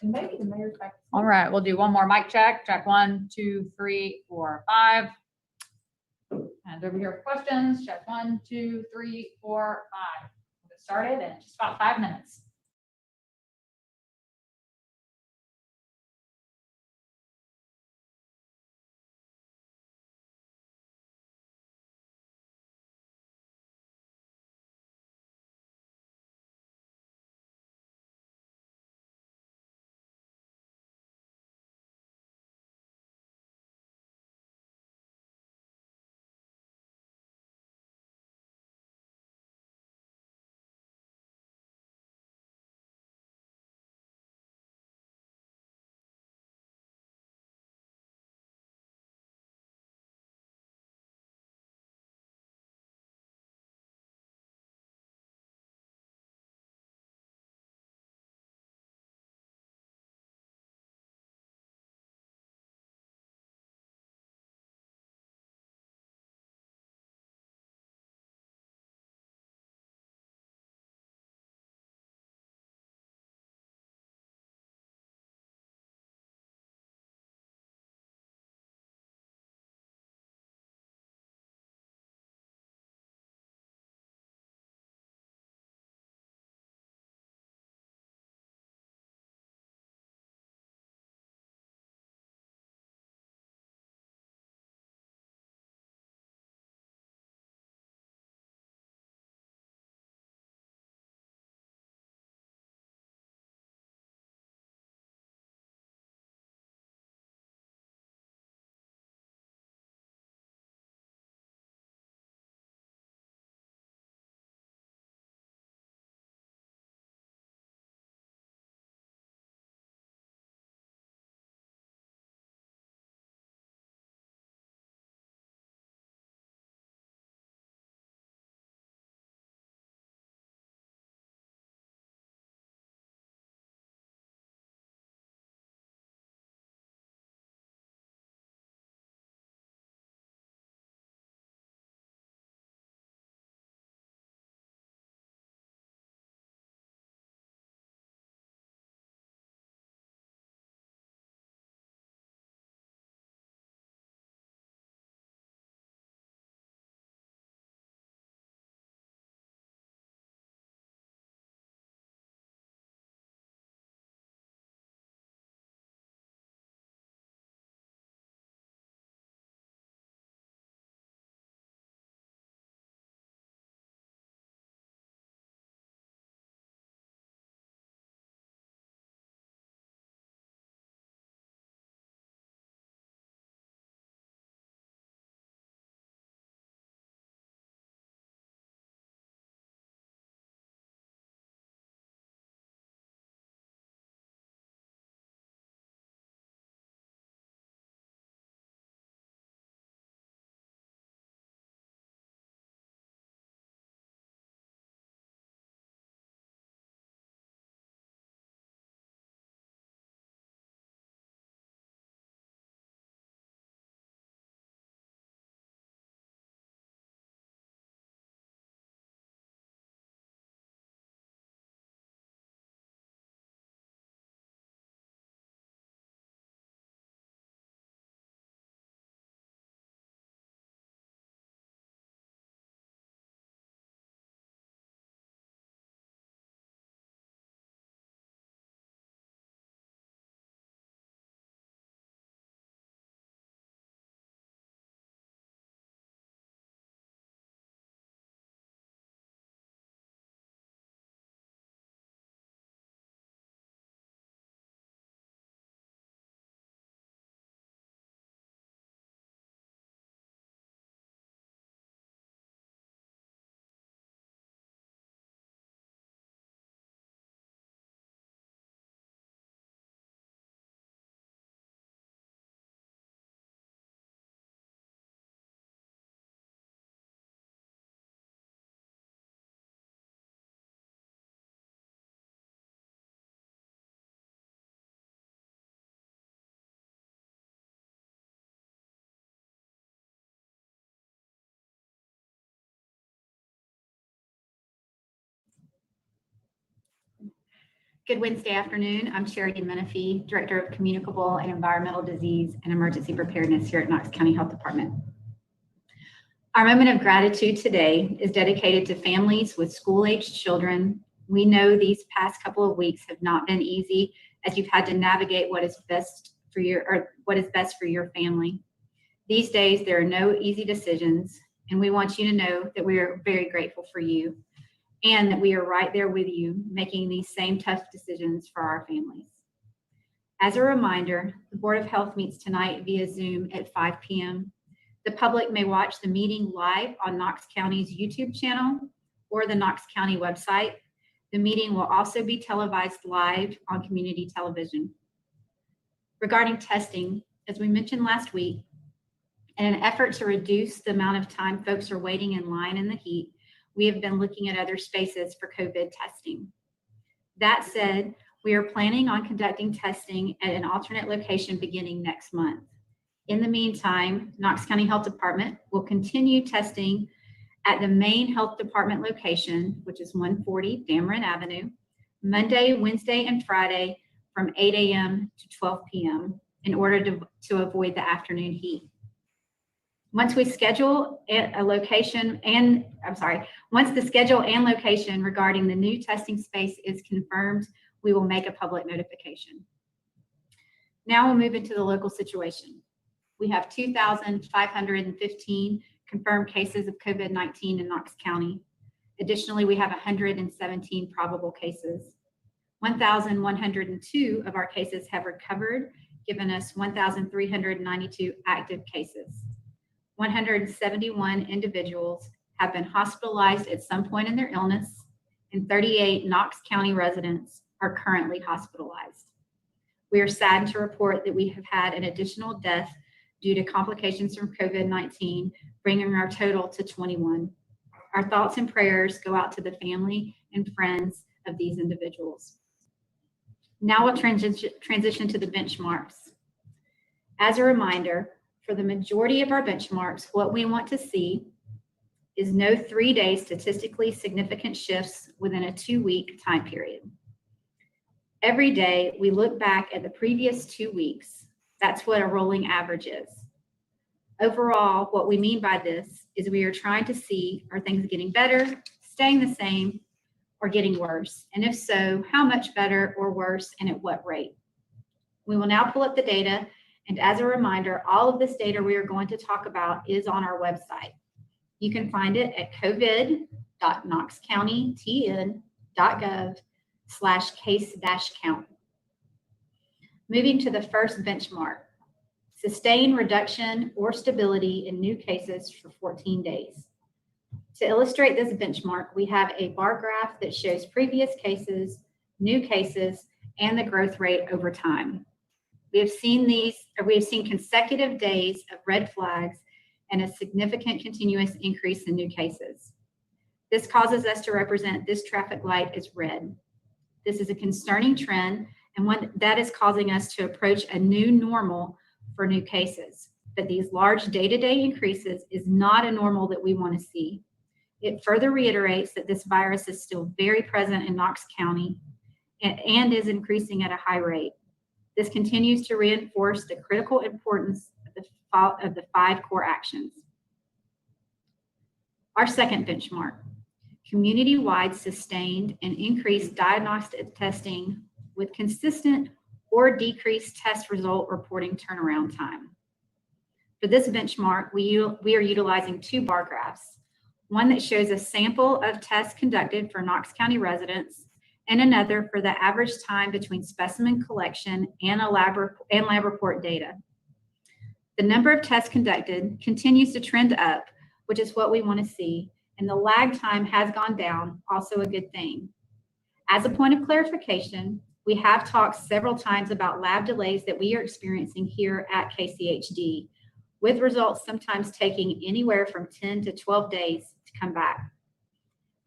And maybe the mayor's back. All right, we'll do one more mic check. Check 1, 2, 3, 4, 5. And over here for questions. Check 1, 2, 3, 4, 5. We'll get started in just about 5 minutes. Good Wednesday afternoon. I'm Charity Menifee, Director of Communicable and Environmental Disease and Emergency Preparedness here at Knox County Health Department. Our moment of gratitude today is dedicated to families with school-aged children. We know these past couple of weeks have not been easy as you've had to navigate what is best for your family. These days, there are no easy decisions, and we want you to know that we are very grateful for you and that we are right there with you making these same tough decisions for our families. As a reminder, the Board of Health meets tonight via Zoom at 5 p.m. The public may watch the meeting live on Knox County's YouTube channel or the Knox County website. The meeting will also be televised live on community television. Regarding testing, as we mentioned last week, in an effort to reduce the amount of time folks are waiting in line in the heat, we have been looking at other spaces for COVID testing. That said, we are planning on conducting testing at an alternate location beginning next month. In the meantime, Knox County Health Department will continue testing at the main health department location, which is 140 Dameron Avenue, Monday, Wednesday, and Friday from 8 a.m. to 12 p.m. in order to avoid the afternoon heat. Once the schedule and location regarding the new testing space is confirmed, we will make a public notification. Now we'll move into the local situation. We have 2,515 confirmed cases of COVID-19 in Knox County. Additionally, we have 117 probable cases. 1,102 of our cases have recovered, giving us 1,392 active cases. 171 individuals have been hospitalized at some point in their illness, and 38 Knox County residents are currently hospitalized. We are saddened to report that we have had an additional death due to complications from COVID-19, bringing our total to 21. Our thoughts and prayers go out to the family and friends of these individuals. Now we'll transition to the benchmarks. As a reminder, for the majority of our benchmarks, what we want to see is no 3-day statistically significant shifts within a 2-week time period. Every day, we look back at the previous 2 weeks. That's what a rolling average is. Overall, what we mean by this is we are trying to see, are things getting better, staying the same, or getting worse? And if so, how much better or worse, and at what rate? We will now pull up the data. And as a reminder, all of this data we are going to talk about is on our website. You can find it at covid.knoxcountytn.gov/case-count. Moving to the first benchmark, sustained reduction or stability in new cases for 14 days. To illustrate this benchmark, we have a bar graph that shows previous cases, new cases, and the growth rate over time. We have seen consecutive days of red flags and a significant continuous increase in new cases. This causes us to represent this traffic light as red. This is a concerning trend and one that is causing us to approach a new normal for new cases. But these large day-to-day increases is not a normal that we want to see. It further reiterates that this virus is still very present in Knox County and is increasing at a high rate. This continues to reinforce the critical importance of the 5 core actions. Our second benchmark, community-wide sustained and increased diagnostic testing with consistent or decreased test result reporting turnaround time. For this benchmark, we are utilizing 2 bar graphs, one that shows a sample of tests conducted for Knox County residents and another for the average time between specimen collection and lab report data. The number of tests conducted continues to trend up, which is what we want to see, and the lag time has gone down, also a good thing. As a point of clarification, we have talked several times about lab delays that we are experiencing here at KCHD, with results sometimes taking anywhere from 10 to 12 days to come back.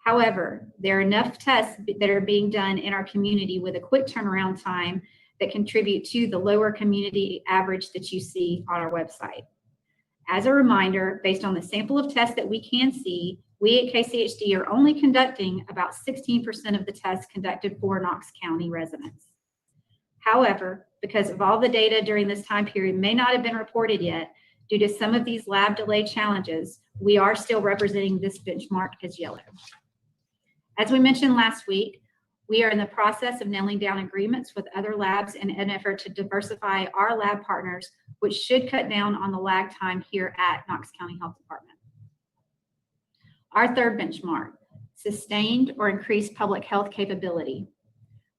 However, there are enough tests that are being done in our community with a quick turnaround time that contribute to the lower community average that you see on our website. As a reminder, based on the sample of tests that we can see, We at KCHD are only conducting about 16% of the tests conducted for Knox County residents. However, because of all the data during this time period may not have been reported yet, due to some of these lab delay challenges, we are still representing this benchmark as yellow. As we mentioned last week, we are in the process of nailing down agreements with other labs in an effort to diversify our lab partners, which should cut down on the lag time here at Knox County Health Department. Our third benchmark, sustained or increased public health capability.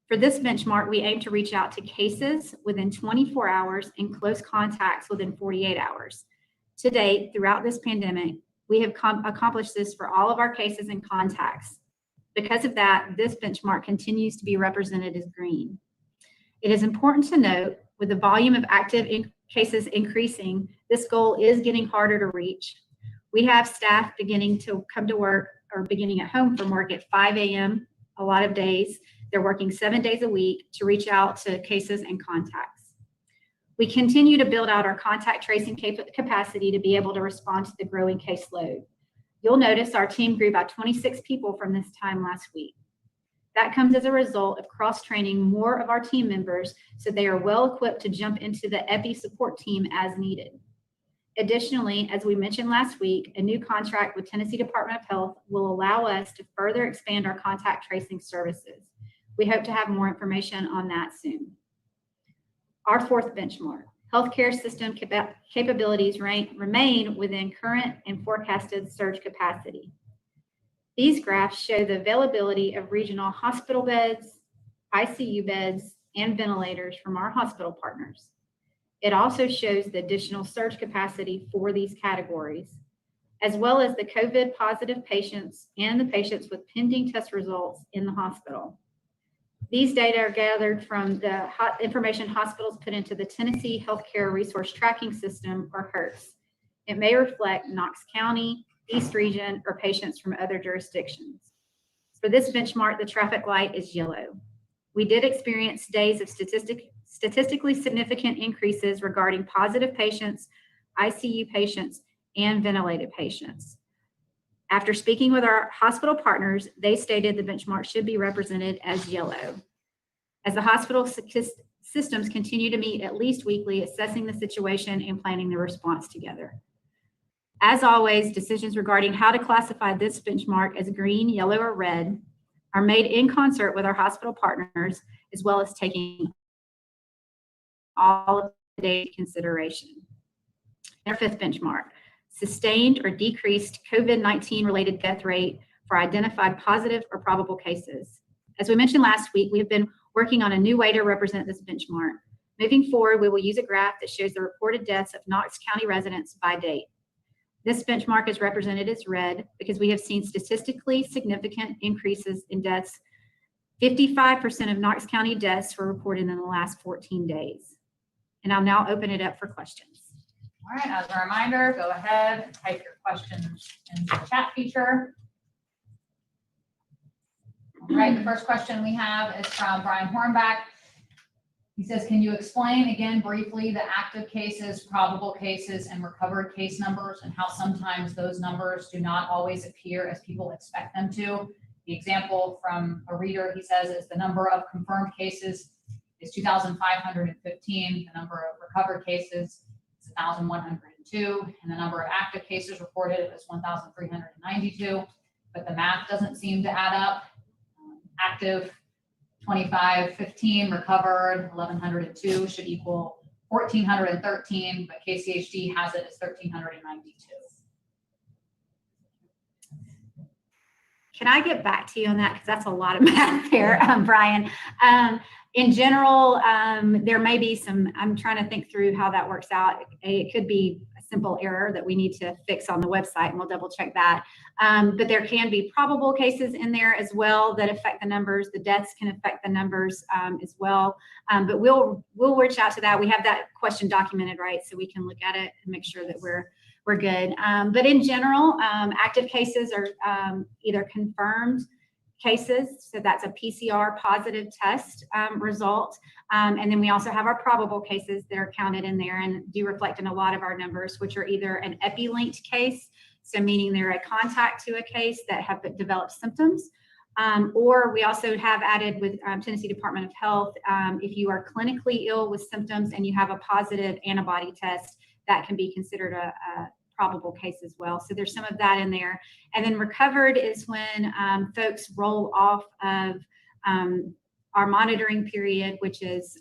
For this benchmark, we aim to reach out to cases within 24 hours and close contacts within 48 hours. To date, throughout this pandemic, we have accomplished this for all of our cases and contacts. Because of that, this benchmark continues to be represented as green. It is important to note, with the volume of active cases increasing, this goal is getting harder to reach. We have staff beginning to come to work or beginning at home from work at 5 a.m. a lot of days. They're working 7 days a week to reach out to cases and contacts. We continue to build out our contact tracing capacity to be able to respond to the growing caseload. You'll notice our team grew by 26 people from this time last week. That comes as a result of cross-training more of our team members so they are well equipped to jump into the EPI support team as needed. Additionally, as we mentioned last week, a new contract with Tennessee Department of Health will allow us to further expand our contact tracing services. We hope to have more information on that soon. Our fourth benchmark, healthcare system capabilities remain within current and forecasted surge capacity. These graphs show the availability of regional hospital beds, ICU beds, and ventilators from our hospital partners. It also shows the additional surge capacity for these categories, as well as the COVID positive patients and the patients with pending test results in the hospital. These data are gathered from the information hospitals put into the Tennessee Healthcare Resource Tracking System, or HERTS. It may reflect Knox County, East Region, or patients from other jurisdictions. For this benchmark, the traffic light is yellow. We did experience days of statistically significant increases regarding positive patients, ICU patients, and ventilated patients. After speaking with our hospital partners, they stated the benchmark should be represented as yellow. As the hospital systems continue to meet at least weekly, assessing the situation and planning the response together. As always, decisions regarding how to classify this benchmark as green, yellow, or red are made in concert with our hospital partners, as well as taking all of the data into consideration. Our fifth benchmark, sustained or decreased COVID-19 related death rate for identified positive or probable cases. As we mentioned last week, we have been working on a new way to represent this benchmark. Moving forward, we will use a graph that shows the reported deaths of Knox County residents by date. This benchmark is represented as red because we have seen statistically significant increases in deaths. 55% of Knox County deaths were reported in the last 14 days. And I'll now open it up for questions. All right, as a reminder, go ahead, type your questions in the chat feature. All right, the first question we have is from Brian Hornback. He says, can you explain again briefly the active cases, probable cases, and recovered case numbers, and how sometimes those numbers do not always appear as people expect them to? The example from a reader, he says, is the number of confirmed cases is 2,515. The number of recovered cases is 1,102. And the number of active cases reported is 1,392. But the math doesn't seem to add up. Active 2,515, recovered 1,102 should equal 1,413, but KCHD has it as 1,392. Can I get back to you on that? Because that's a lot of math there, Brian. In general, there may be some, I'm trying to think through how that works out. It could be a simple error that we need to fix on the website, and we'll double check that. But there can be probable cases in there as well that affect the numbers. The deaths can affect the numbers as well. But we'll reach out to that. We have that question documented, right? So we can look at it and make sure that we're good. But in general, active cases are either confirmed cases, so that's a PCR positive test result, and then we also have our probable cases that are counted in there and do reflect in a lot of our numbers, which are either an epi-linked case, So meaning they're a contact to a case that have developed symptoms. Or we also have added with Tennessee Department of Health, if you are clinically ill with symptoms and you have a positive antibody test, that can be considered a probable case as well. So there's some of that in there. And then recovered is when folks roll off of our monitoring period, which is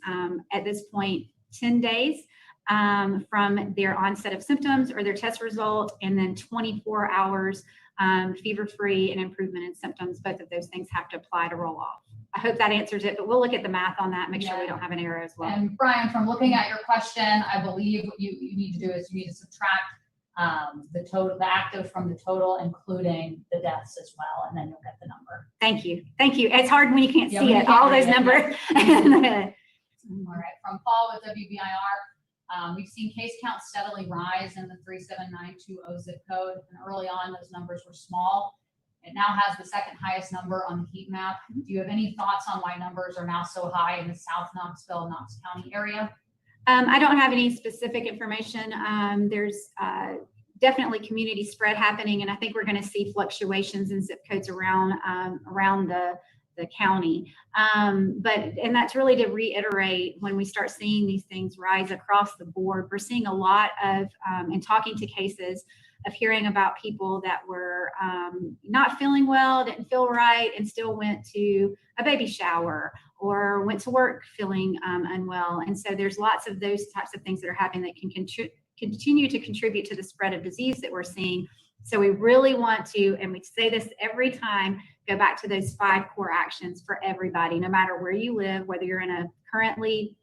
at this point 10 days from their onset of symptoms or their test result, and then 24 hours fever-free and improvement in symptoms. Both of those things have to apply to roll off. I hope that answers it, but we'll look at the math on that, make sure we don't have an error as well. And Brian, from looking at your question, I believe what you need to do is you need to subtract the active from the total, including the deaths as well, and then you'll get the number. Thank you. Thank you. It's hard when you can't see it, all those numbers. All right, from Paul with WBIR. We've seen case counts steadily rise in the 37920 zip code, and early on those numbers were small. It now has the second highest number on the heat map. Do you have any thoughts on why numbers are now so high in the South Knoxville, Knox County area? I don't have any specific information. There's definitely community spread happening, and I think we're going to see fluctuations in zip codes around the county. And that's really to reiterate, when we start seeing these things rise across the board, we're seeing a lot of, and talking to cases, of hearing about people that were not feeling well, didn't feel right, and still went to a baby shower or went to work feeling unwell. And so there's lots of those types of things that are happening that can continue to contribute to the spread of disease that we're seeing. So we really want to, and we say this every time, go back to those 5 core actions for everybody, no matter where you live, whether you're in a currently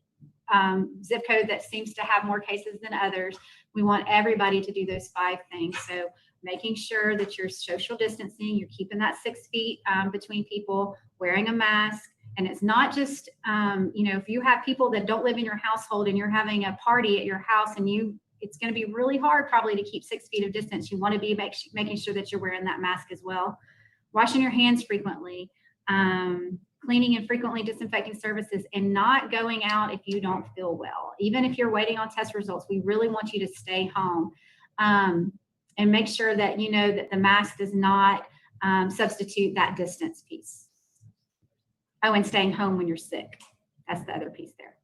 zip code that seems to have more cases than others. We want everybody to do those 5 things. So making sure that you're social distancing, you're keeping that 6 feet between people, wearing a mask. And it's not just, if you have people that don't live in your household and you're having a party at your house and it's going to be really hard probably to keep 6 feet of distance. You want to be making sure that you're wearing that mask as well. Washing your hands frequently, cleaning and frequently disinfecting services, and not going out if you don't feel well. Even if you're waiting on test results, we really want you to stay home and make sure that you know that the mask does not substitute that distance piece. Oh, and staying home when you're sick. That's the other piece there.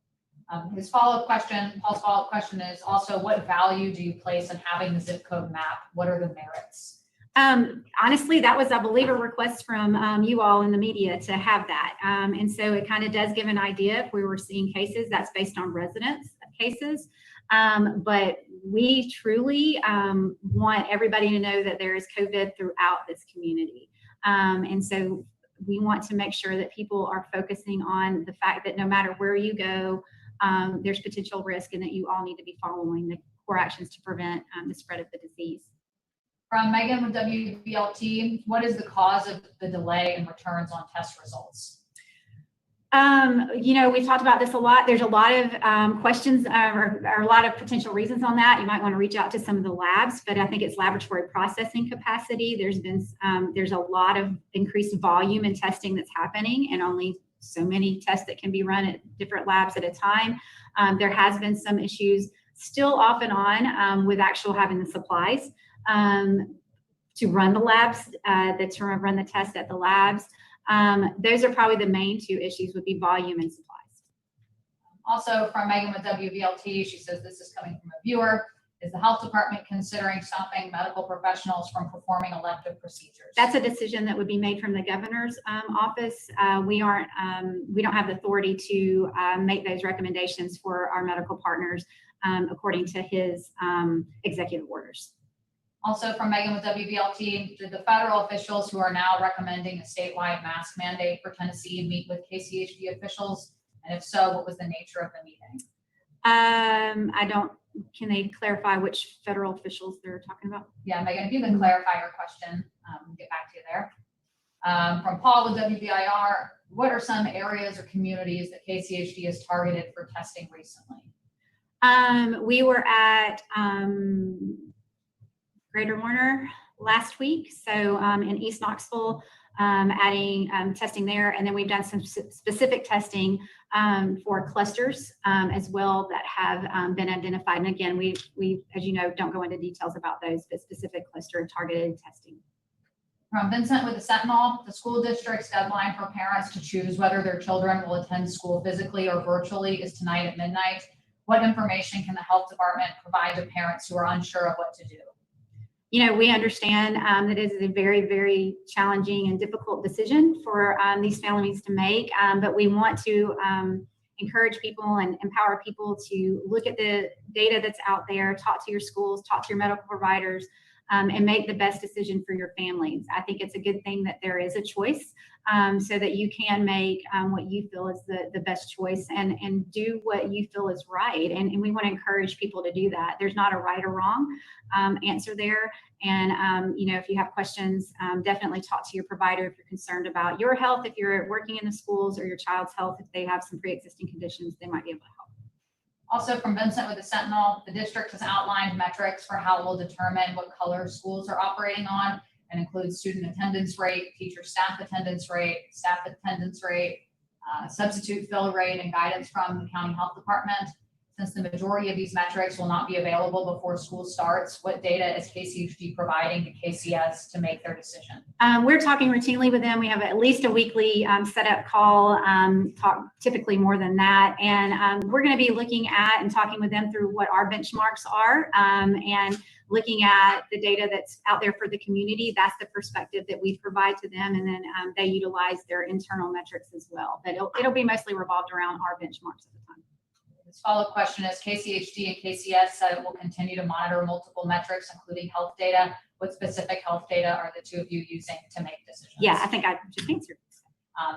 Paul's follow-up question is also, what value do you place on having the zip code map? What are the merits? Honestly, that was, I believe, a request from you all in the media to have that. And so it kind of does give an idea if we were seeing cases. That's based on residents of cases. But we truly want everybody to know that there is COVID throughout this community. And so we want to make sure that people are focusing on the fact that no matter where you go, there's potential risk, and that you all need to be following the core actions to prevent the spread of the disease. From Megan with WBLT, what is the cause of the delay in returns on test results? We talked about this a lot. There's a lot of questions or a lot of potential reasons on that. You might want to reach out to some of the labs, but I think it's laboratory processing capacity. There's a lot of increased volume in testing that's happening, and only so many tests that can be run at different labs at a time. There has been some issues still off and on with actual having the supplies to run the labs, to run the tests at the labs. Those are probably the main 2 issues, would be volume and supplies. Also from Megan with WBLT, she says this is coming from a viewer. Is the health department considering stopping medical professionals from performing elective procedures? That's a decision that would be made from the governor's office. We don't have the authority to make those recommendations for our medical partners according to his executive orders. Also from Megan with WBLT, did the federal officials who are now recommending a statewide mask mandate for Tennessee meet with KCHD officials? And if so, what was the nature of the meeting? Can they clarify which federal officials they're talking about? Yeah, Megan, if you can clarify your question, we'll get back to you there. From Paul with WBIR, what are some areas or communities that KCHD has targeted for testing recently? We were at Greater Warner last week. So in East Knoxville, adding testing there. And then we've done some specific testing for clusters as well that have been identified. And again, we, as you know, don't go into details about those, but specific cluster and targeted testing. From Vincent with the Sentinel, the school district's deadline for parents to choose whether their children will attend school physically or virtually is tonight at midnight. What information can the health department provide to parents who are unsure of what to do? You know, we understand that it is a very, very challenging and difficult decision for these families to make, but we want to encourage people and empower people to look at the data that's out there, talk to your schools, talk to your medical providers, and make the best decision for your families. I think it's a good thing that there is a choice so that you can make what you feel is the best choice and do what you feel is right. And we want to encourage people to do that. There's not a right or wrong answer there. And, you know, if you have questions, definitely talk to your provider if you're concerned about your health, if you're working in the schools, or your child's health, if they have some pre-existing conditions, they might be able to help. Also from Vincent with the Sentinel, the district has outlined metrics for how it will determine what color schools are operating on, and includes student attendance rate, teacher staff attendance rate, substitute fill rate, and guidance from the county health department. Since the majority of these metrics will not be available before school starts, what data is KCHD providing to KCS to make their decision? We're talking routinely with them. We have at least a weekly setup call, talk typically more than that. And we're going to be looking at and talking with them through what our benchmarks are and looking at the data that's out there for the community. That's the perspective that we provide to them. And then they utilize their internal metrics as well. But it'll be mostly revolved around our benchmarks at the time. This follow-up question is, KCHD and KCS said it will continue to monitor multiple metrics, including health data. What specific health data are the two of you using to make decisions? Yeah, I think I just answered.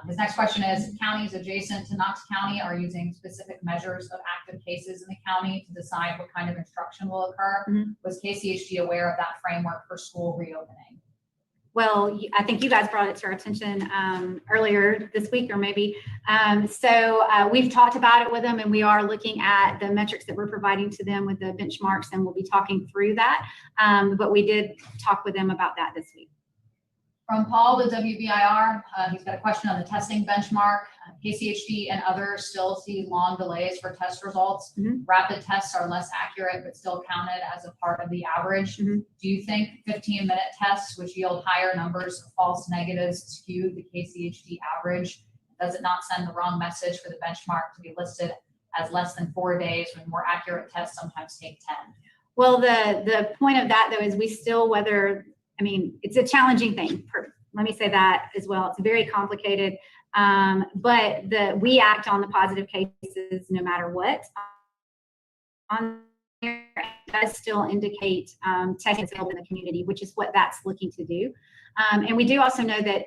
His next question is, counties adjacent to Knox County are using specific measures of active cases in the county to decide what kind of instruction will occur. Mm-hmm. Was KCHD aware of that framework for school reopening? Well, I think you guys brought it to our attention earlier this week or maybe. So we've talked about it with them, and we are looking at the metrics that we're providing to them with the benchmarks, and we'll be talking through that. But we did talk with them about that this week. From Paul with WBIR, he's got a question on the testing benchmark. KCHD and others still see long delays for test results. Mm-hmm. Rapid tests are less accurate, but still counted as a part of the average. Mm-hmm. Do you think 15-minute tests, which yield higher numbers of false negatives, skew the KCHD average? Does it not send the wrong message for the benchmark to be listed as less than 4 days when more accurate tests sometimes take 10? Well, the point of that, though, is we still, it's a challenging thing. Let me say that as well. It's very complicated, but we act on the positive cases no matter what. On there, it does still indicate testing is held in the community, which is what that's looking to do. And we do also know that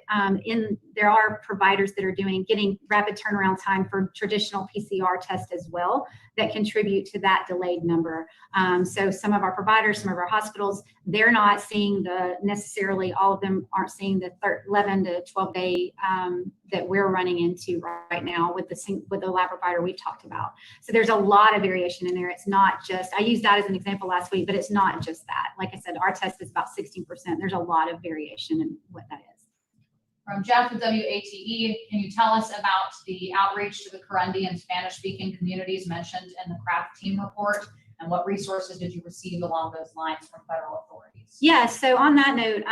there are providers that are getting rapid turnaround time for traditional PCR tests as well that contribute to that delayed number. So some of our providers, some of our hospitals, they're not seeing necessarily all of them aren't seeing the 11 to 12 day that we're running into right now with the lab provider we've talked about. So there's a lot of variation in there. It's not just, I used that as an example last week, but it's not just that. Like I said, our test is about 16%. There's a lot of variation in what that is. From Jeff with WATE, can you tell us about the outreach to the Kirundi and Spanish-speaking communities mentioned in the CRAFT team report, and what resources did you receive along those lines from federal authorities? Yeah, so on that note,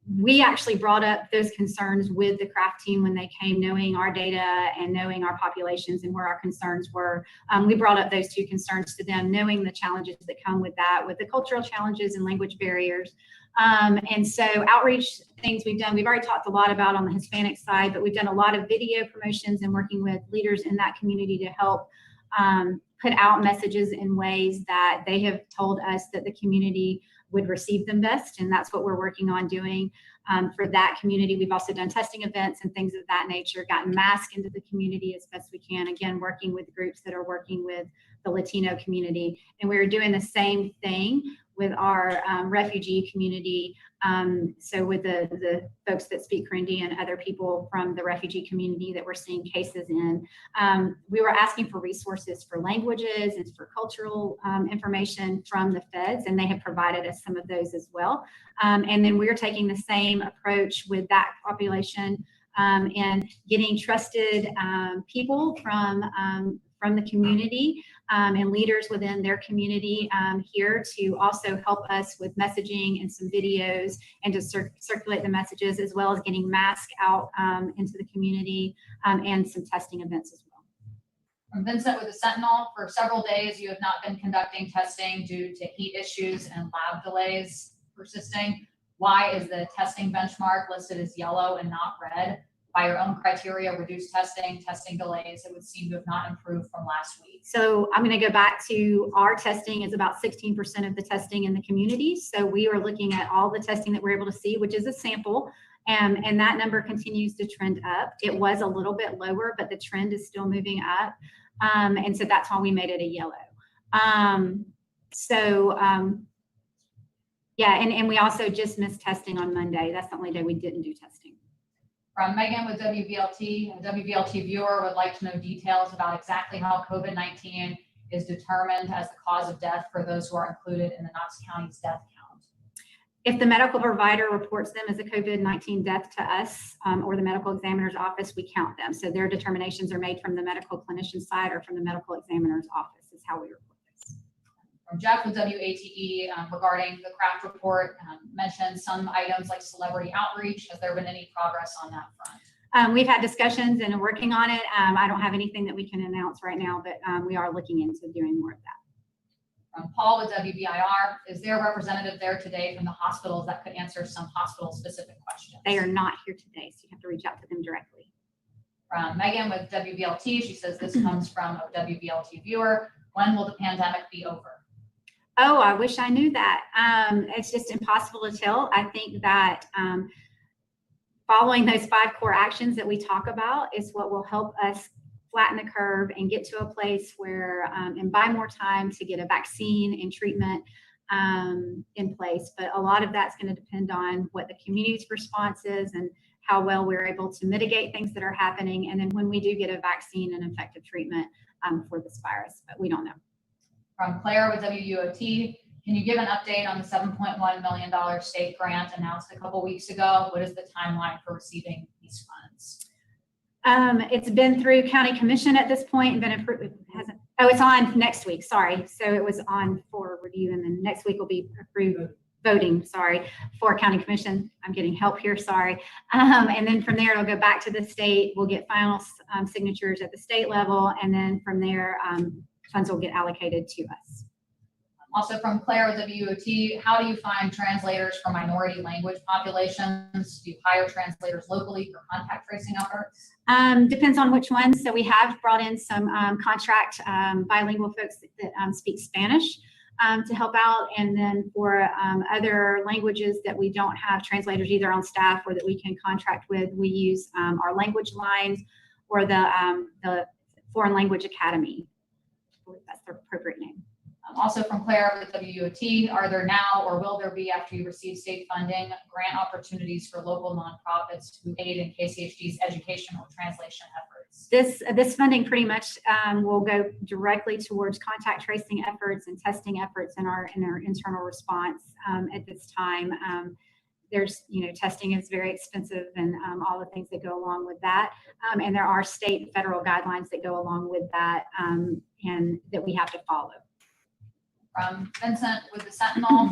we actually brought up those concerns with the CRAFT team when they came, knowing our data and knowing our populations and where our concerns were. We brought up those two concerns to them, knowing the challenges that come with that, with the cultural challenges and language barriers. And so outreach things we've done, we've already talked a lot about on the Hispanic side, but we've done a lot of video promotions and working with leaders in that community to help put out messages in ways that they have told us that the community would receive them best. And that's what we're working on doing for that community. We've also done testing events and things of that nature, gotten masks into the community as best we can. Again, working with groups that are working with the Latino community. And we're doing the same thing our refugee community. So with the folks that speak Kirundi and other people from the refugee community that we're seeing cases in, we were asking for resources for languages and for cultural information from the feds, and they have provided us some of those as well. And then we're taking the same approach with that population and getting trusted people from the community and leaders within their community here to also help us with messaging and some videos and to circulate the messages, as well as getting masks out into the community and some testing events as well. From Vincent with the Sentinel, for several days you have not been conducting testing due to heat issues and lab delays persisting. Why is the testing benchmark listed as yellow and not red? By your own criteria, reduced testing delays, it would seem to have not improved from last week. So I'm going to go back to our testing is about 16% of the testing in the community. So we are looking at all the testing that we're able to see, which is a sample, and that number continues to trend up. It was a little bit lower, but the trend is still moving up. And so that's why we made it a yellow. Yeah, and we also just missed testing on Monday. That's the only day we didn't do testing. From Megan with WVLT, a WVLT viewer would like to know details about exactly how COVID-19 is determined as the cause of death for those who are included in the Knox County's death count. If the medical provider reports them as a COVID-19 death to us or the medical examiner's office, we count them. So their determinations are made from the medical clinician side or from the medical examiner's office is how we report this. From Jeff with WATE regarding the Kraft report, mentioned some items like celebrity outreach. Has there been any progress on that front? We've had discussions and are working on it. I don't have anything that we can announce right now, but we are looking into doing more of that. From Paul with WBIR, is there a representative there today from the hospitals that could answer some hospital-specific questions? They are not here today, so you have to reach out to them directly. From Megan with WBLT, she says this comes from a WBLT viewer. When will the pandemic be over? Oh, I wish I knew that. It's just impossible to tell. I think that following those 5 core actions that we talk about is what will help us flatten the curve and get to a place where and buy more time to get a vaccine and treatment in place. But a lot of that's going to depend on what the community's response is and how well we're able to mitigate things that are happening. And then when we do get a vaccine and effective treatment for this virus, but we don't know. From Claire with WUOT, can you give an update on the $7.1 million state grant announced a couple weeks ago? What is the timeline for receiving these funds? It's been through county commission at this point and been approved. It hasn't. Oh, it's on next week. Sorry. So it was on for review, and then next week will be approved voting. Sorry, for county commission. I'm getting help here. Sorry. And then from there, it'll go back to the state. We'll get final signatures at the state level, and then from there, funds will get allocated to us. Also from Claire with WOT, how do you find translators for minority language populations? Do you hire translators locally for contact tracing efforts? Depends on which ones. So we have brought in some contract bilingual folks that speak Spanish to help out. And then for other languages that we don't have translators either on staff or that we can contract with, we use our language lines or the Foreign Language Academy. I believe that's the appropriate name. Also from Claire with WUOT, are there now or will there be, after you receive state funding, grant opportunities for local nonprofits to aid in KCHD's educational translation efforts? This funding pretty much will go directly towards contact tracing efforts and testing efforts in our internal response at this time. There's, testing is very expensive and all the things that go along with that. And there are state and federal guidelines that go along with that and that we have to follow. From Vincent with the Sentinel,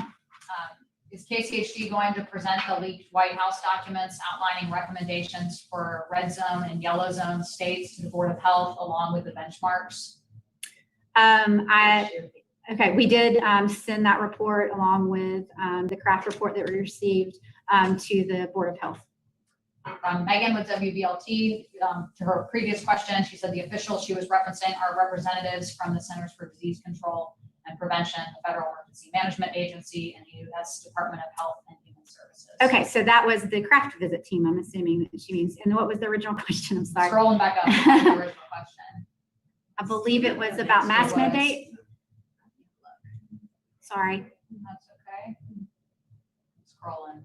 is KCHD going to present the leaked White House documents outlining recommendations for red zone and yellow zone states to the Board of Health along with the benchmarks? Okay, we did send that report along with the Kraft report that we received to the Board of Health. From Megan with WVLT, to her previous question, she said the officials she was referencing are representatives from the Centers for Disease Control and Prevention, the Federal Emergency Management Agency, and the U.S. Department of Health and Human Services. Okay, so that was the Kraft visit team, I'm assuming that she means. And what was the original question? I'm sorry. Scrolling back up, the original question. I believe it was about mask mandate. Sorry. That's okay? Scrolling.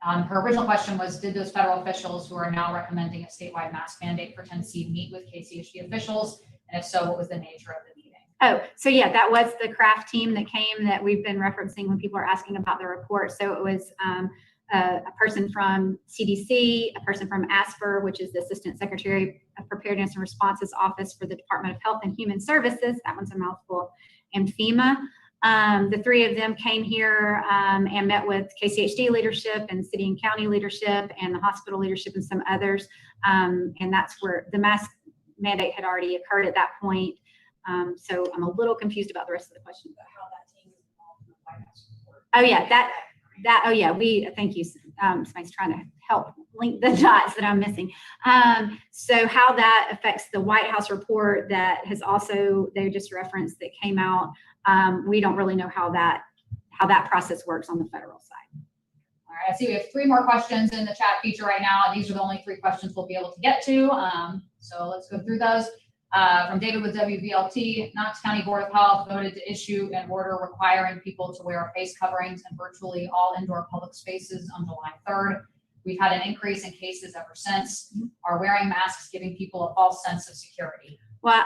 Her original question was, did those federal officials who are now recommending a statewide mask mandate for Tennessee meet with KCHD officials? And if so, what was the nature of the meeting? Oh, so yeah, that was the craft team that came that we've been referencing when people are asking about the report. So it was a person from CDC, a person from ASPR, which is the Assistant Secretary of Preparedness and Responses Office for the Department of Health and Human Services. That one's a mouthful. And FEMA. The three of them came here and met with KCHD leadership and city and county leadership and the hospital leadership and some others. And that's where the mask mandate had already occurred at that point. So I'm a little confused about the rest of the question. About how that team is involved in the White House report. Oh yeah, oh yeah, thank you. Somebody's trying to help link the dots that I'm missing. So how that affects the White House report that has also, they just referenced that came out. We don't really know how that process works on the federal side. All right, I see we have 3 more questions in the chat feature right now. These are the only 3 questions we'll be able to get to. So let's go through those. From David with WVLT, Knox County Board of Health voted to issue an order requiring people to wear face coverings in virtually all indoor public spaces on July 3rd. We've had an increase in cases ever since. Are wearing masks giving people a false sense of security? Well,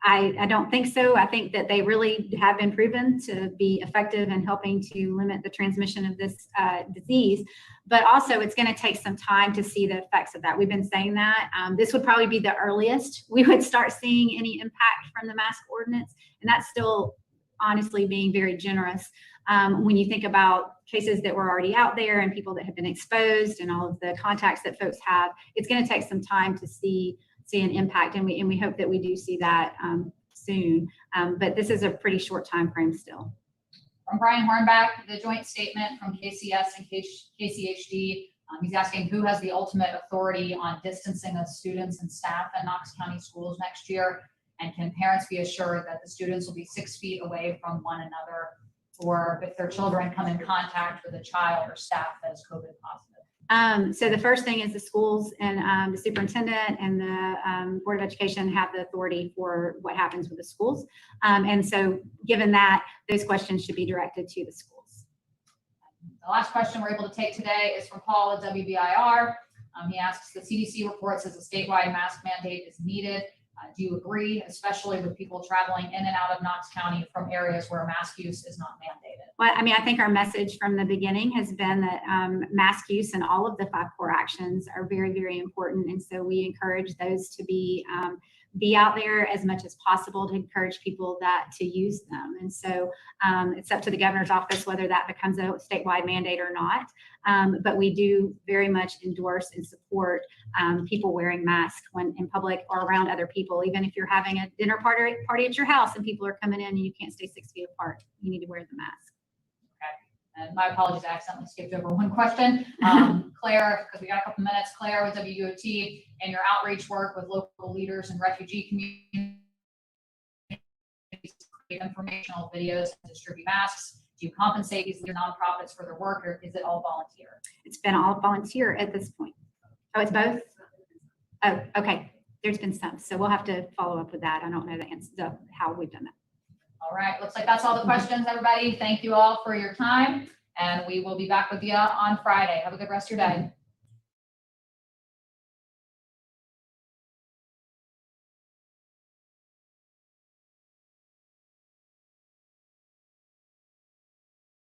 I don't think so. I think that they really have been proven to be effective in helping to limit the transmission of this disease. But also, it's going to take some time to see the effects of that. We've been saying that. This would probably be the earliest we would start seeing any impact from the mask ordinance. And that's still honestly being very generous. When you think about cases that were already out there and people that have been exposed and all of the contacts that folks have, it's going to take some time to see an impact, and we hope that we do see that soon. But this is a pretty short time frame still. From Brian Hornback, the joint statement from KCS and KCHD, he's asking who has the ultimate authority on distancing of students and staff at Knox County schools next year, and can parents be assured that the students will be 6 feet away from one another, or if their children come in contact with a child or staff that is COVID positive? So the first thing is the schools and the superintendent and the Board of Education have the authority for what happens with the schools. And so given that, those questions should be directed to the schools. The last question we're able to take today is from Paul at WBIR. He asks, the CDC report says a statewide mask mandate is needed. Do you agree, especially with people traveling in and out of Knox County from areas where mask use is not mandated? Well, I mean, I think our message from the beginning has been that mask use and all of the 5 core actions are very, very important. And so we encourage those to be out there as much as possible to encourage people to use them. And so it's up to the governor's office whether that becomes a statewide mandate or not. But we do very much endorse and support people wearing masks when in public or around other people. Even if you're having a dinner party at your house and people are coming in and you can't stay 6 feet apart, you need to wear the mask. Okay. And my apologies, I accidentally skipped over one question. Claire, because we got a couple minutes, Claire with WUOT, and your outreach work with local leaders and refugee communities, create informational videos and distribute masks. Do you compensate these nonprofits for their work, or is it all volunteer? It's been all volunteer at this point. Oh, it's both? Oh, okay. There's been some. So we'll have to follow up with that. I don't know the answer to how we've done that. All right. Looks like that's all the questions, everybody. Thank you all for your time, and we will be back with you on Friday. Have a good rest of your day.